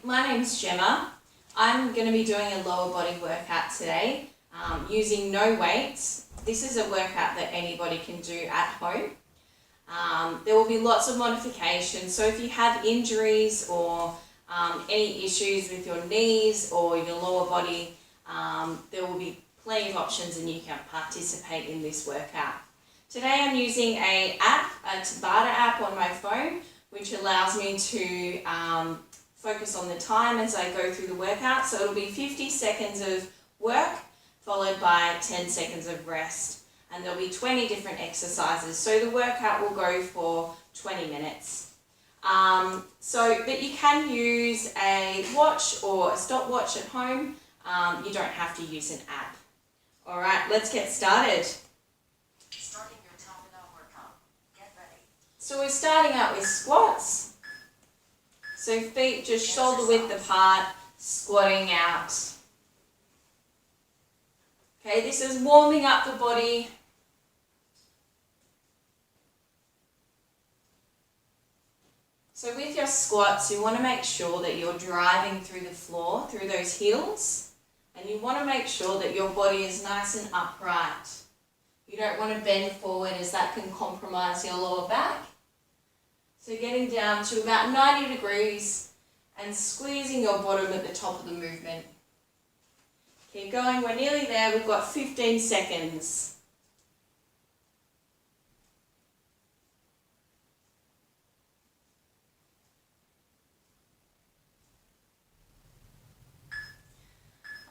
my name's Gemma. I'm going to be doing a lower body workout today using no weights. This is a workout that anybody can do at home. There will be lots of modifications, so if you have injuries or any issues with your knees or your lower body, there will be plenty of options and you can participate in this workout. Today I'm using a Tabata app on my phone, which allows me to focus on the time as I go through the workout. So it'll be 50 seconds of work followed by 10 seconds of rest. And there'll be 20 different exercises. So the workout will go for 20 minutes. But you can use a watch or a stopwatch at home. You don't have to use an app. All right, let's get started. Starting your top-and-out workout. Get ready. So we're starting out with squats. So feet just shoulder width apart, squatting out. Okay, this is warming up the body. So with your squats, you want to make sure that you're driving through the floor, through those heels, and you want to make sure that your body is nice and upright. You don't want to bend forward as that can compromise your lower back. So getting down to about 90 degrees and squeezing your bottom at the top of the movement. Keep going, we're nearly there, we've got 15 seconds.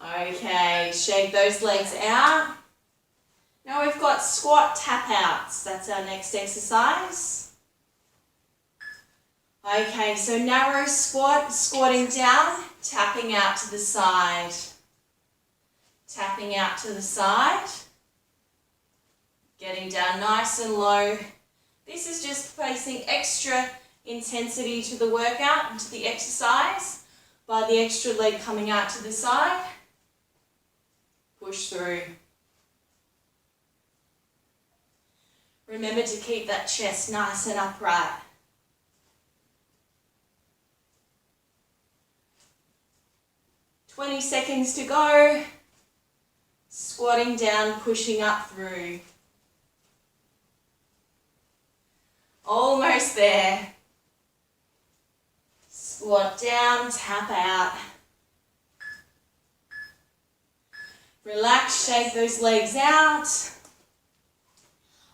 Okay, shake those legs out. Now we've got squat tap outs. That's our next exercise. Okay, so narrow squat, squatting down, tapping out to the side. Tapping out to the side. Getting down nice and low. This is just placing extra intensity to the workout and to the exercise by the extra leg coming out to the side. Push through. Remember to keep that chest nice and upright. "20 seconds to go. Squatting down, pushing up through. Almost there. Squat down, tap out. Relax, shake those legs out.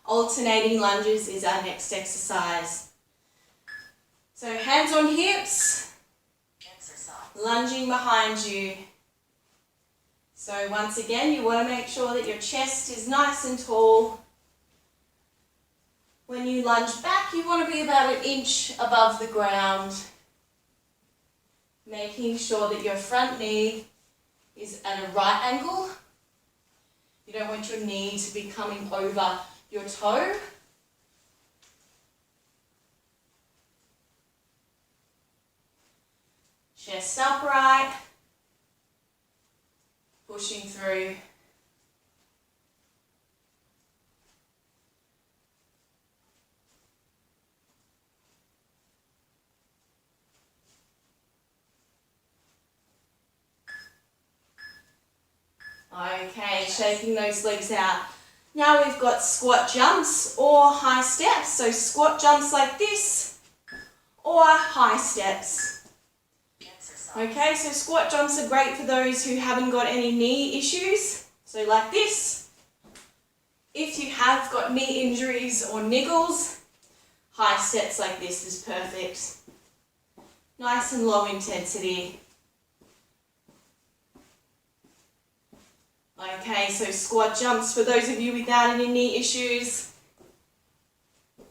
Alternating lunges is our next exercise. So hands on hips, lunging behind you. So once again, you want to make sure that your chest is nice and tall. When you lunge back, you want to be about 1 inch above the ground. Making sure that your front knee is at a right angle. You don't want your knee to be coming over your toe. Chest upright. Pushing through. Okay, shaking those legs out. Now we've got squat jumps or high steps. So squat jumps like this or high steps. Okay, so squat jumps are great for those who haven't got any knee issues. So like this. If you have got knee injuries or niggles, high steps like this is perfect. Nice and low intensity. Okay, so squat jumps for those of you without any knee issues.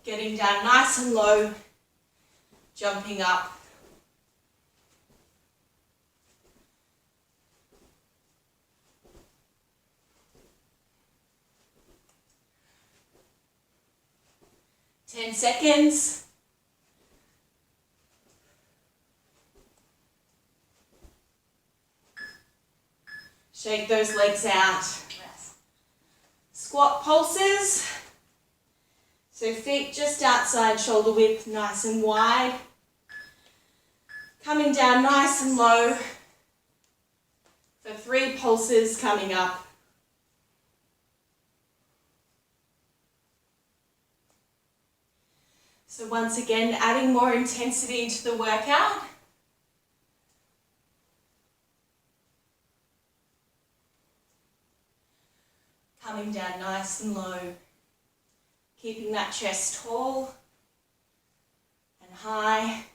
Getting down nice and low, jumping up. Ten seconds. Shake those legs out. Squat pulses. So feet just outside shoulder width, nice and wide. Coming down nice and low for 3 pulses coming up. So once again, adding more intensity to the workout. Coming down nice and low. Keeping that chest tall and high.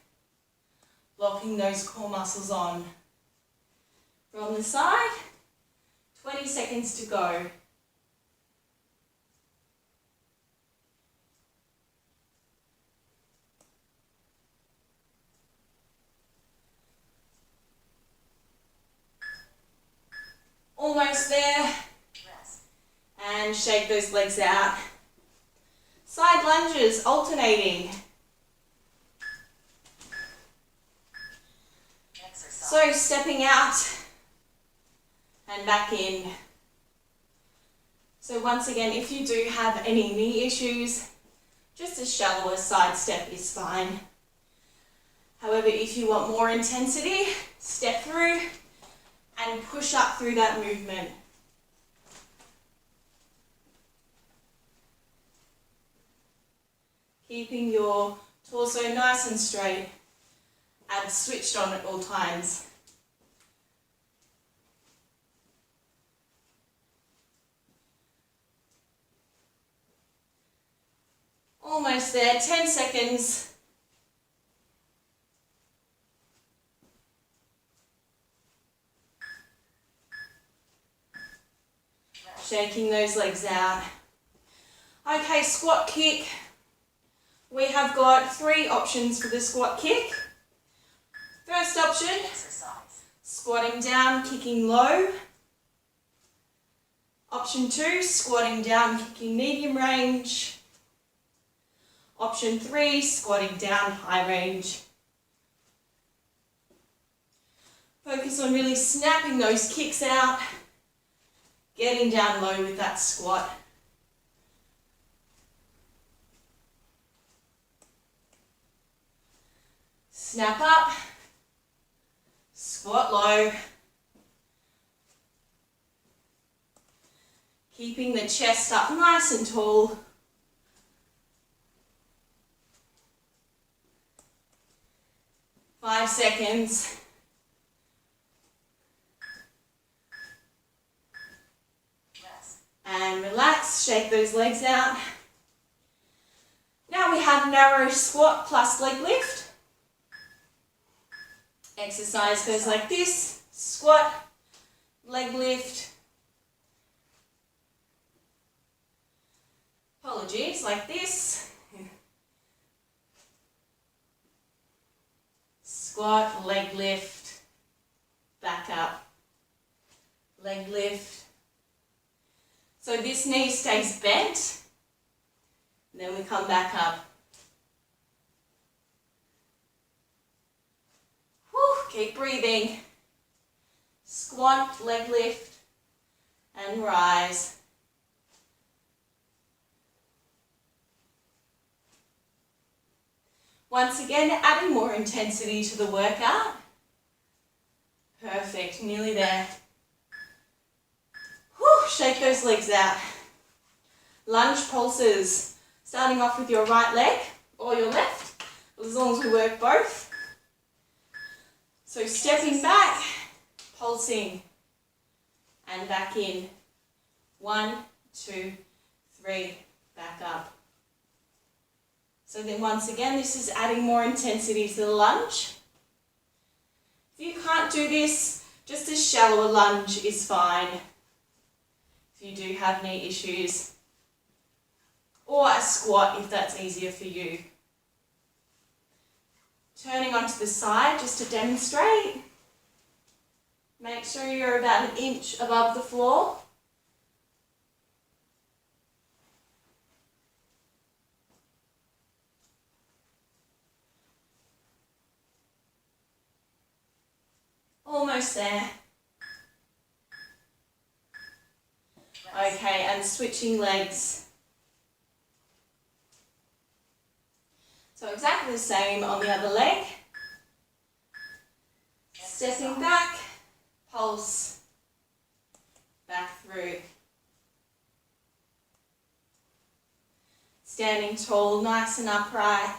Locking those core muscles on. From the side, 20 seconds to go. Almost there. And shake those legs out. Side lunges, alternating. So stepping out and back in. So once again, if you do have any knee issues, just a shallower side step is fine. However, if you want more intensity, step through and push up through that movement. Keeping your torso nice and straight and switched on at all times. Almost there, 10 seconds. Shaking those legs out. Okay, squat kick. We have got 3 options for the squat kick. First option, squatting down, kicking low. Option 2, squatting down, kicking medium range. Option 3, squatting down, high range. Focus on really snapping those kicks out, getting down low with that squat. Snap up, squat low. Keeping the chest up nice and tall. Five seconds. And relax, shake those legs out. Now we have narrow squat plus leg lift. Exercise goes like this, squat, leg lift. Apologies, like this. Squat, leg lift, back up, leg lift. So this knee stays bent, and then we come back up. Whew, keep breathing. Squat, leg lift, and rise. Once again, adding more intensity to the workout. Perfect, nearly there. Whew, shake those legs out. Lunge pulses, starting off with your right leg or your left, as long as we work both. So stepping back, pulsing, and back in. 1, 2, 3, back up. So then once again, this is adding more intensity to the lunge. If you can't do this, just a shallower lunge is fine. If you do have knee issues. Or a squat if that's easier for you. Turning onto the side just to demonstrate. Make sure you're about 1 inch above the floor. Almost there. Okay, and switching legs. So exactly the same on the other leg. Stepping back, pulse, back through. Standing tall, nice and upright.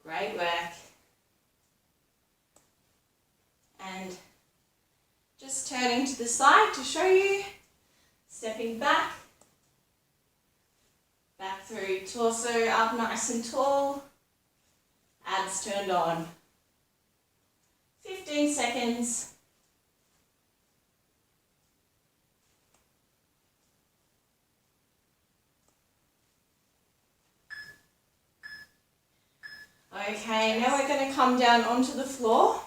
Great work. And just turning to the side to show you. Stepping back. Back through, torso up nice and tall. Abs turned on. 15 seconds. Okay, now we're going to come down onto the floor.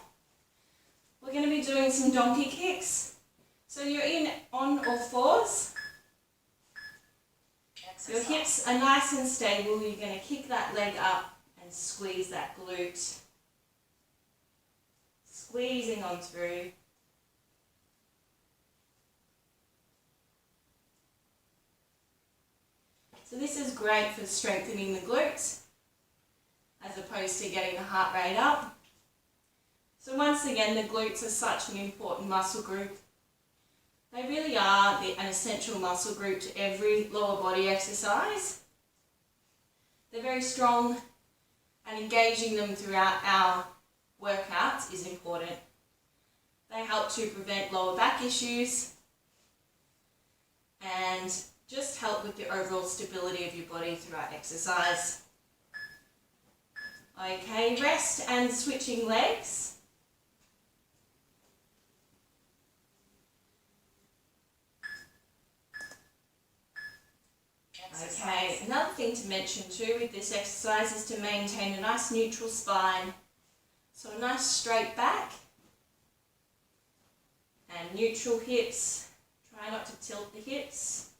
We're going to be doing some donkey kicks. So you're in on all fours. Your hips are nice and stable. You're going to kick that leg up and squeeze that glute. Squeezing on through. So this is great for strengthening the glutes as opposed to getting the heart rate up. So once again, the glutes are such an important muscle group. They really are an essential muscle group to every lower body exercise. They're very strong, and engaging them throughout our workouts is important. They help to prevent lower back issues and just help with the overall stability of your body throughout exercise. Okay, rest and switching legs. Okay, another thing to mention too with this exercise is to maintain a nice neutral spine. So a nice straight back and neutral hips. Try not to tilt the hips.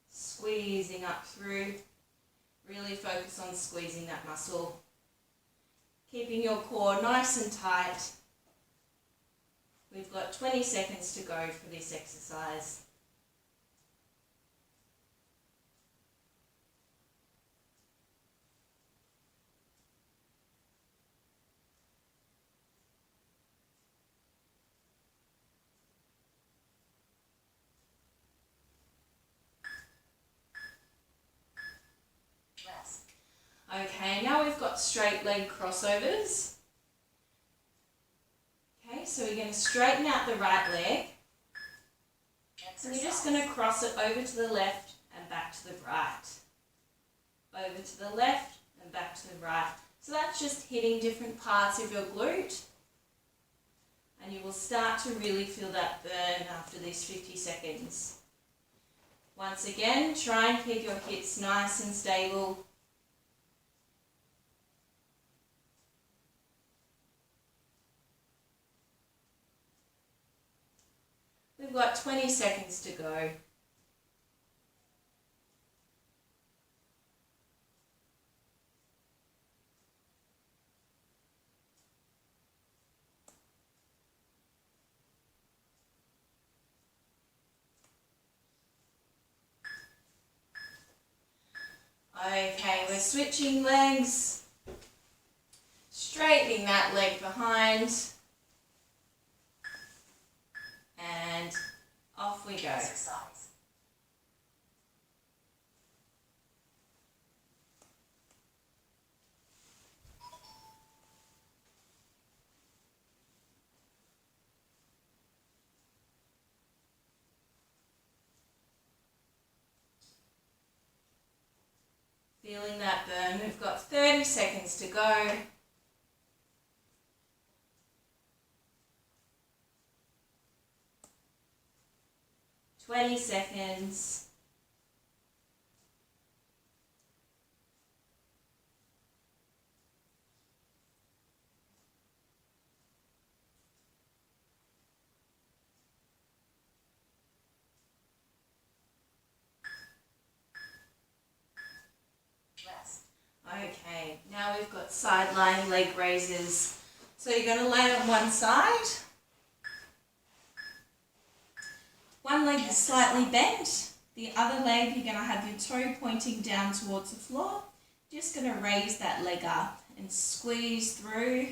Squeezing up through. Really focus on squeezing that muscle. Keeping your core nice and tight. We've got 20 seconds to go for this exercise. Okay, now we've got straight leg crossovers. Okay, so we're going to straighten out the right leg. And you're just going to cross it over to the left and back to the right. Over to the left and back to the right. So that's just hitting different parts of your glute. And you will start to really feel that burn after these 50 seconds. Once again, try and keep your hips nice and stable. We've got 20 seconds to go. Okay, we're switching legs, straightening that leg behind. And off we go. Exercise. Feeling that burn. We've got 30 seconds to go. Twenty seconds. Rest. Okay, now we've got side lying leg raises. So you're going to lay on one side. One leg is slightly bent. The other leg, you're going to have your toe pointing down towards the floor. Just going to raise that leg up and squeeze through.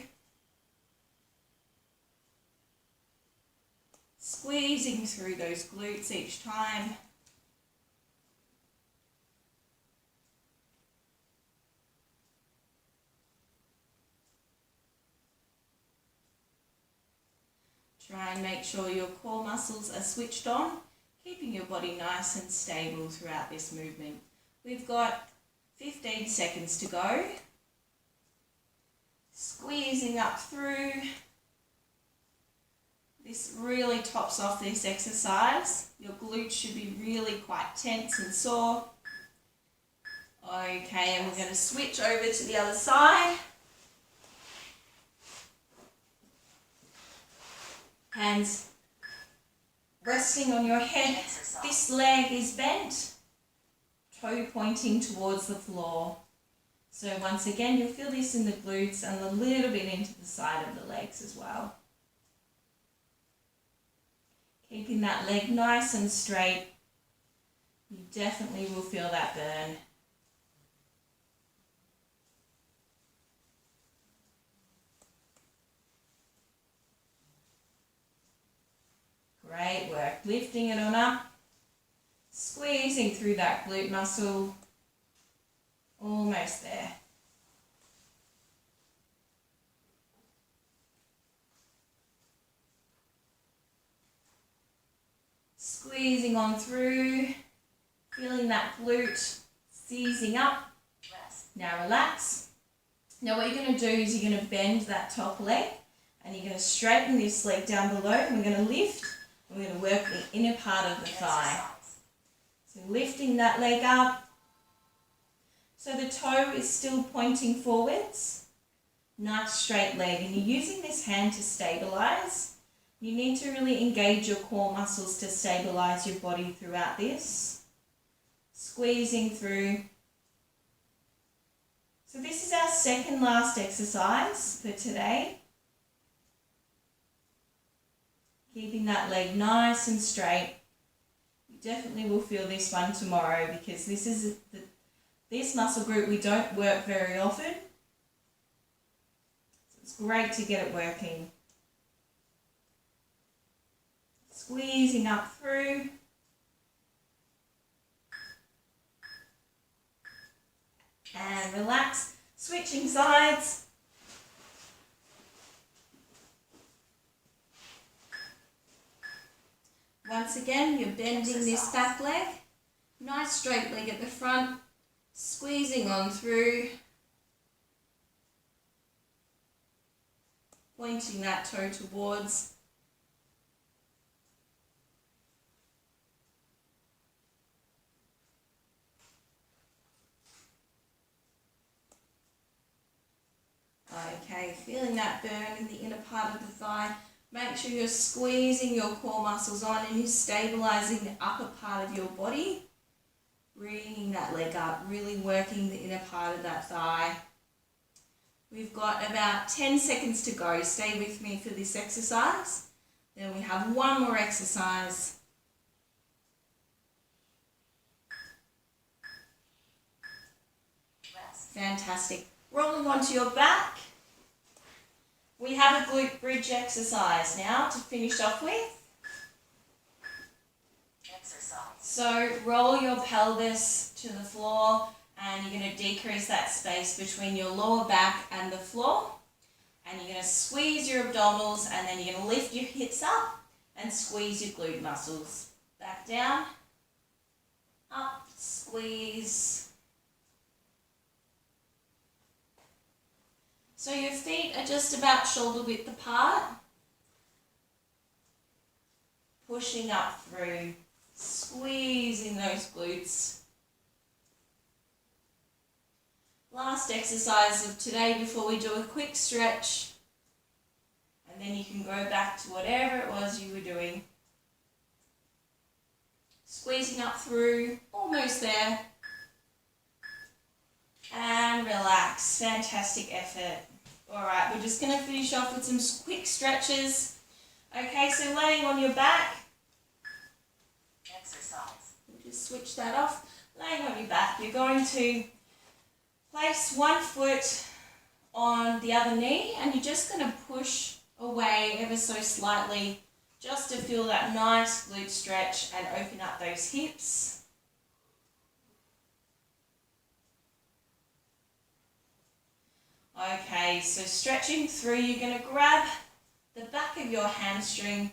Squeezing through those glutes each time. Try and make sure your core muscles are switched on, keeping your body nice and stable throughout this movement. We've got 15 seconds to go. Squeezing up through. This really tops off this exercise. Your glutes should be really quite tense and sore. Okay, and we're going to switch over to the other side. Hands resting on your head. This leg is bent. Toe pointing towards the floor. So once again, you'll feel this in the glutes and a little bit into the side of the legs as well. Keeping that leg nice and straight. You definitely will feel that burn. Great work. Lifting it on up. Squeezing through that glute muscle. Almost there. Squeezing on through. Feeling that glute seizing up. Now relax. Now what you're going to do is you're going to bend that top leg and you're going to straighten this leg down below and we're going to lift and we're going to work the inner part of the thigh. So lifting that leg up. So the toe is still pointing forwards. Nice straight leg, and you're using this hand to stabilize. You need to really engage your core muscles to stabilize your body throughout this. Squeezing through. So this is our second last exercise for today. Keeping that leg nice and straight. You definitely will feel this one tomorrow because this is this muscle group we don't work very often. So it's great to get it working. Squeezing up through. And relax. Switching sides. Once again, you're bending this back leg. Nice straight leg at the front. Squeezing on through. Pointing that toe towards. Okay, feeling that burn in the inner part of the thigh. Make sure you're squeezing your core muscles on and you're stabilizing the upper part of your body. Bringing that leg up, really working the inner part of that thigh. We've got about 10 seconds to go. Stay with me for this exercise. Then we have one more exercise. Fantastic. Rolling onto your back. We have a glute bridge exercise now to finish off with. So roll your pelvis to the floor and you're going to decrease that space between your lower back and the floor. And you're going to squeeze your abdominals and then you're going to lift your hips up and squeeze your glute muscles. Back down, up, squeeze. So your feet are just about shoulder width apart. Pushing up through, squeezing those glutes. Last exercise of today before we do a quick stretch. And then you can go back to whatever it was you were doing. Squeezing up through, almost there. And relax, fantastic effort. Alright, we're just going to finish off with some quick stretches. Okay, so laying on your back, just switch that off. Laying on your back, you're going to place one foot on the other knee and you're just going to push away ever so slightly just to feel that nice glute stretch and open up those hips. Okay, so stretching through, you're going to grab the back of your hamstring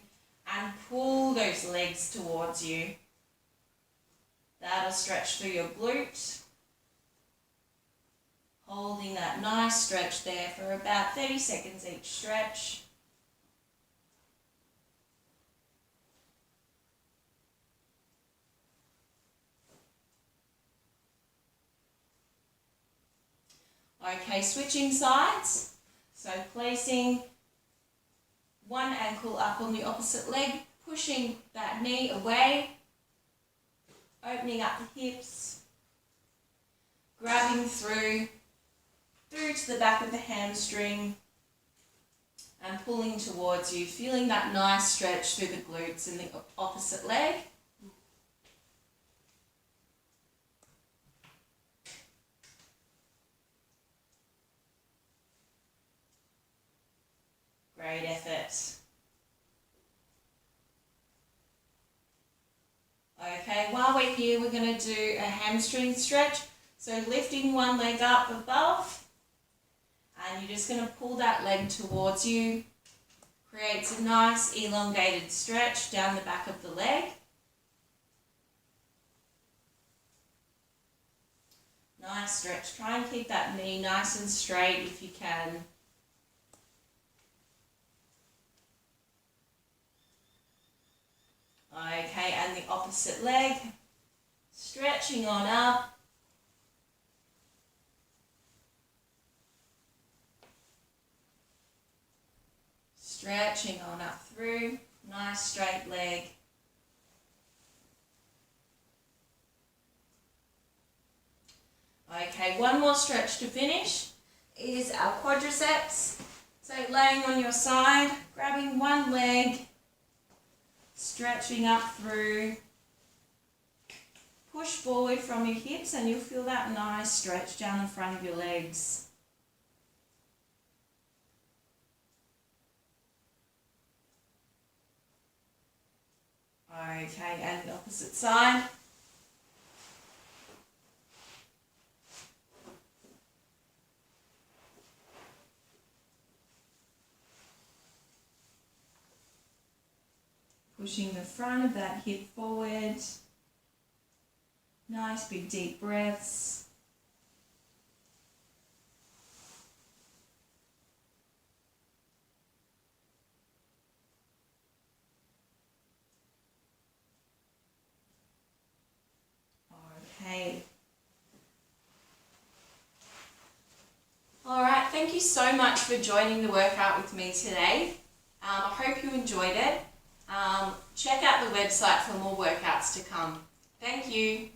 and pull those legs towards you. That'll stretch through your glute. Holding that nice stretch there for about 30 seconds each stretch. Okay, switching sides. So placing one ankle up on the opposite leg, pushing that knee away, opening up the hips, grabbing through to the back of the hamstring and pulling towards you, feeling that nice stretch through the glutes in the opposite leg. Great effort. Okay, while we're here, we're going to do a hamstring stretch. So lifting one leg up above, and you're just going to pull that leg towards you. Creates a nice elongated stretch down the back of the leg. Nice stretch. Try and keep that knee nice and straight if you can. Okay, and the opposite leg. Stretching on up. Stretching on up through. Nice straight leg. Okay, one more stretch to finish is our quadriceps. So laying on your side, grabbing one leg, stretching up through. Push forward from your hips and you'll feel that nice stretch down the front of your legs. Okay, and the opposite side. Pushing the front of that hip forward. Nice big deep breaths. Okay. Alright, thank you so much for joining the workout with me today. I hope you enjoyed it. Check out the website for more workouts to come. Thank you.